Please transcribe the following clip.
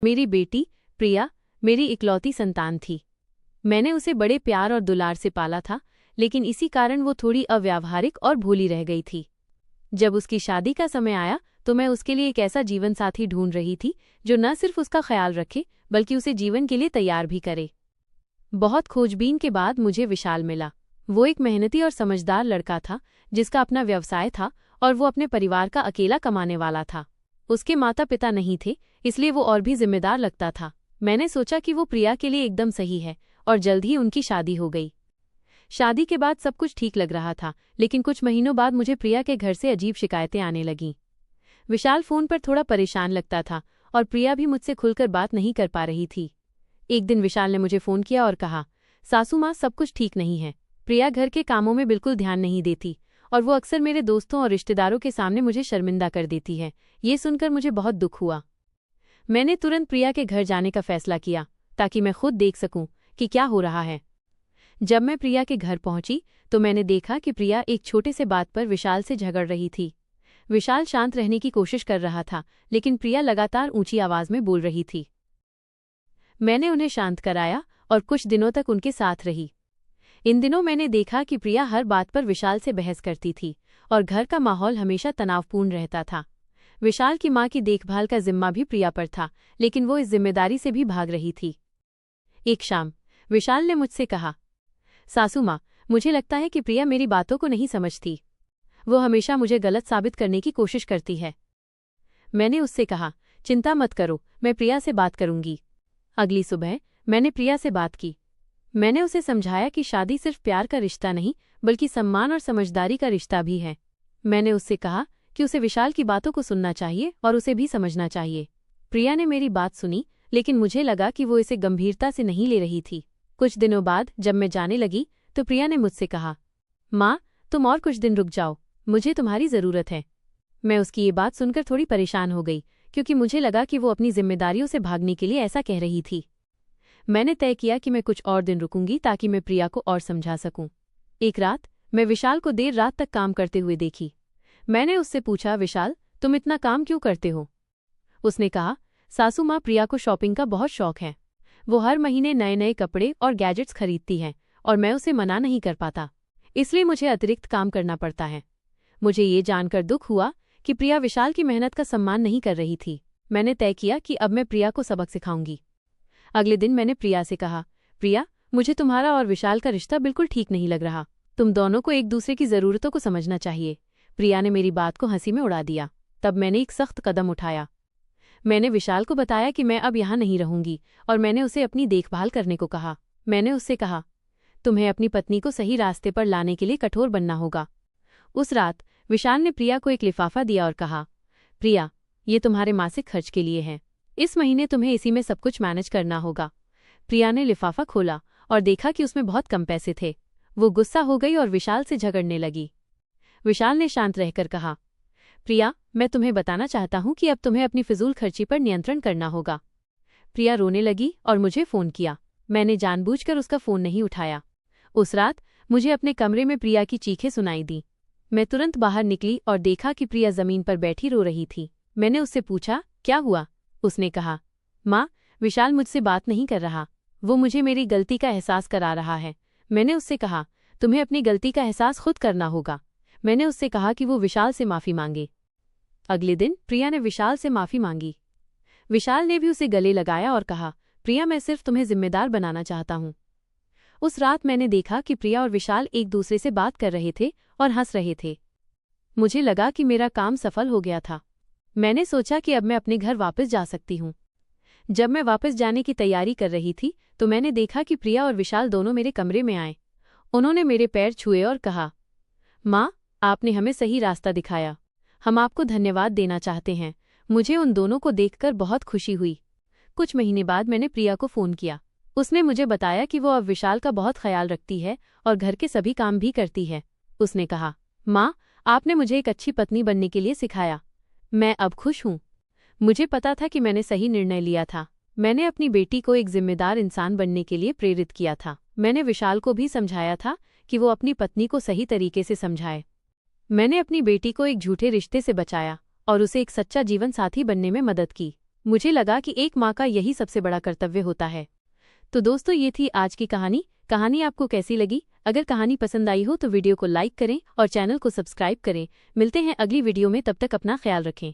मेरी बेटी प्रिया मेरी इकलौती संतान थी। मैंने उसे बड़े प्यार और दुलार से पाला था, लेकिन इसी कारण वो थोड़ी अव्यावहारिक और भोली रह गई थी। जब उसकी शादी का समय आया तो मैं उसके लिए एक ऐसा जीवन साथी ढूंढ रही थी जो न सिर्फ उसका ख्याल रखे बल्कि उसे जीवन के लिए तैयार भी करे। बहुत खोजबीन के बाद मुझे विशाल मिला। वो एक मेहनती और समझदार लड़का था जिसका अपना व्यवसाय था और वो अपने परिवार का अकेला कमाने वाला था। उसके माता पिता नहीं थे, इसलिए वो और भी जिम्मेदार लगता था। मैंने सोचा कि वो प्रिया के लिए एकदम सही है और जल्द ही उनकी शादी हो गई। शादी के बाद सब कुछ ठीक लग रहा था, लेकिन कुछ महीनों बाद मुझे प्रिया के घर से अजीब शिकायतें आने लगीं। विशाल फोन पर थोड़ा परेशान लगता था और प्रिया भी मुझसे खुलकर बात नहीं कर पा रही थी। एक दिन विशाल ने मुझे फोन किया और कहा, सासू माँ, सब कुछ ठीक नहीं है। प्रिया घर के कामों में बिल्कुल ध्यान नहीं देती और वो अक्सर मेरे दोस्तों और रिश्तेदारों के सामने मुझे शर्मिंदा कर देती है। ये सुनकर मुझे बहुत दुख हुआ। मैंने तुरंत प्रिया के घर जाने का फैसला किया ताकि मैं खुद देख सकूं कि क्या हो रहा है। जब मैं प्रिया के घर पहुंची तो मैंने देखा कि प्रिया एक छोटे से बात पर विशाल से झगड़ रही थी। विशाल शांत रहने की कोशिश कर रहा था, लेकिन प्रिया लगातार ऊंची आवाज में बोल रही थी। मैंने उन्हें शांत कराया और कुछ दिनों तक उनके साथ रही। इन दिनों मैंने देखा कि प्रिया हर बात पर विशाल से बहस करती थी और घर का माहौल हमेशा तनावपूर्ण रहता था। विशाल की मां की देखभाल का जिम्मा भी प्रिया पर था, लेकिन वो इस जिम्मेदारी से भी भाग रही थी। एक शाम विशाल ने मुझसे कहा, सासू माँ, मुझे लगता है कि प्रिया मेरी बातों को नहीं समझती। वो हमेशा मुझे गलत साबित करने की कोशिश करती है। मैंने उससे कहा, चिंता मत करो, मैं प्रिया से बात करूंगी। अगली सुबह मैंने प्रिया से बात की। मैंने उसे समझाया कि शादी सिर्फ प्यार का रिश्ता नहीं बल्कि सम्मान और समझदारी का रिश्ता भी है। मैंने उससे कहा कि उसे विशाल की बातों को सुनना चाहिए और उसे भी समझना चाहिए। प्रिया ने मेरी बात सुनी, लेकिन मुझे लगा कि वो इसे गंभीरता से नहीं ले रही थी। कुछ दिनों बाद जब मैं जाने लगी तो प्रिया ने मुझसे कहा, माँ, तुम और कुछ दिन रुक जाओ, मुझे तुम्हारी ज़रूरत है। मैं उसकी ये बात सुनकर थोड़ी परेशान हो गई, क्योंकि मुझे लगा कि वो अपनी जिम्मेदारियों से भागने के लिए ऐसा कह रही थी। मैंने तय किया कि मैं कुछ और दिन रुकूंगी ताकि मैं प्रिया को और समझा सकूं। एक रात मैं विशाल को देर रात तक काम करते हुए देखी। मैंने उससे पूछा, विशाल, तुम इतना काम क्यों करते हो? उसने कहा, सासू माँ, प्रिया को शॉपिंग का बहुत शौक है। वो हर महीने नए नए कपड़े और गैजेट्स खरीदती है और मैं उसे मना नहीं कर पाता, इसलिए मुझे अतिरिक्त काम करना पड़ता है। मुझे ये जानकर दुख हुआ कि प्रिया विशाल की मेहनत का सम्मान नहीं कर रही थी। मैंने तय किया कि अब मैं प्रिया को सबक सिखाऊंगी। अगले दिन मैंने प्रिया से कहा, प्रिया, मुझे तुम्हारा और विशाल का रिश्ता बिल्कुल ठीक नहीं लग रहा। तुम दोनों को एक दूसरे की ज़रूरतों को समझना चाहिए। प्रिया ने मेरी बात को हंसी में उड़ा दिया। तब मैंने एक सख्त कदम उठाया। मैंने विशाल को बताया कि मैं अब यहाँ नहीं रहूंगी और मैंने उसे अपनी देखभाल करने को कहा। मैंने उससे कहा, तुम्हें अपनी पत्नी को सही रास्ते पर लाने के लिए कठोर बनना होगा। उस रात विशाल ने प्रिया को एक लिफाफा दिया और कहा, प्रिया, ये तुम्हारे मासिक खर्च के लिए है। इस महीने तुम्हें इसी में सब कुछ मैनेज करना होगा। प्रिया ने लिफाफा खोला और देखा कि उसमें बहुत कम पैसे थे। वो गुस्सा हो गई और विशाल से झगड़ने लगी। विशाल ने शांत रहकर कहा, प्रिया, मैं तुम्हें बताना चाहता हूँ कि अब तुम्हें अपनी फिजूल खर्ची पर नियंत्रण करना होगा। प्रिया रोने लगी और मुझे फ़ोन किया। मैंने जानबूझकर उसका फ़ोन नहीं उठाया। उस रात मुझे अपने कमरे में प्रिया की चीखें सुनाई दी। मैं तुरंत बाहर निकली और देखा कि प्रिया ज़मीन पर बैठी रो रही थी। मैंने उससे पूछा, क्या हुआ? उसने कहा, माँ, विशाल मुझसे बात नहीं कर रहा। वो मुझे मेरी गलती का एहसास करा रहा है। मैंने उससे कहा, तुम्हें अपनी गलती का एहसास खुद करना होगा। मैंने उससे कहा कि वो विशाल से माफ़ी मांगे। अगले दिन प्रिया ने विशाल से माफ़ी मांगी। विशाल ने भी उसे गले लगाया और कहा, प्रिया, मैं सिर्फ तुम्हें जिम्मेदार बनाना चाहता हूँ। उस रात मैंने देखा कि प्रिया और विशाल एक दूसरे से बात कर रहे थे और हंस रहे थे। मुझे लगा कि मेरा काम सफल हो गया था। मैंने सोचा कि अब मैं अपने घर वापस जा सकती हूँ। जब मैं वापस जाने की तैयारी कर रही थी तो मैंने देखा कि प्रिया और विशाल दोनों मेरे कमरे में आए। उन्होंने मेरे पैर छुए और कहा, माँ, आपने हमें सही रास्ता दिखाया। हम आपको धन्यवाद देना चाहते हैं। मुझे उन दोनों को देखकर बहुत खुशी हुई। कुछ महीने बाद मैंने प्रिया को फ़ोन किया। उसने मुझे बताया कि वो अब विशाल का बहुत ख्याल रखती है और घर के सभी काम भी करती है। उसने कहा, माँ, आपने मुझे एक अच्छी पत्नी बनने के लिए सिखाया। मैं अब खुश हूँ। मुझे पता था कि मैंने सही निर्णय लिया था। मैंने अपनी बेटी को एक जिम्मेदार इंसान बनने के लिए प्रेरित किया था। मैंने विशाल को भी समझाया था कि वो अपनी पत्नी को सही तरीके से समझाए। मैंने अपनी बेटी को एक झूठे रिश्ते से बचाया और उसे एक सच्चा जीवन साथी बनने में मदद की। मुझे लगा कि एक माँ का यही सबसे बड़ा कर्तव्य होता है। तो दोस्तों, ये थी आज की कहानी आपको कैसी लगी? अगर कहानी पसंद आई हो तो वीडियो को लाइक करें और चैनल को सब्सक्राइब करें। मिलते हैं अगली वीडियो में, तब तक अपना ख्याल रखें।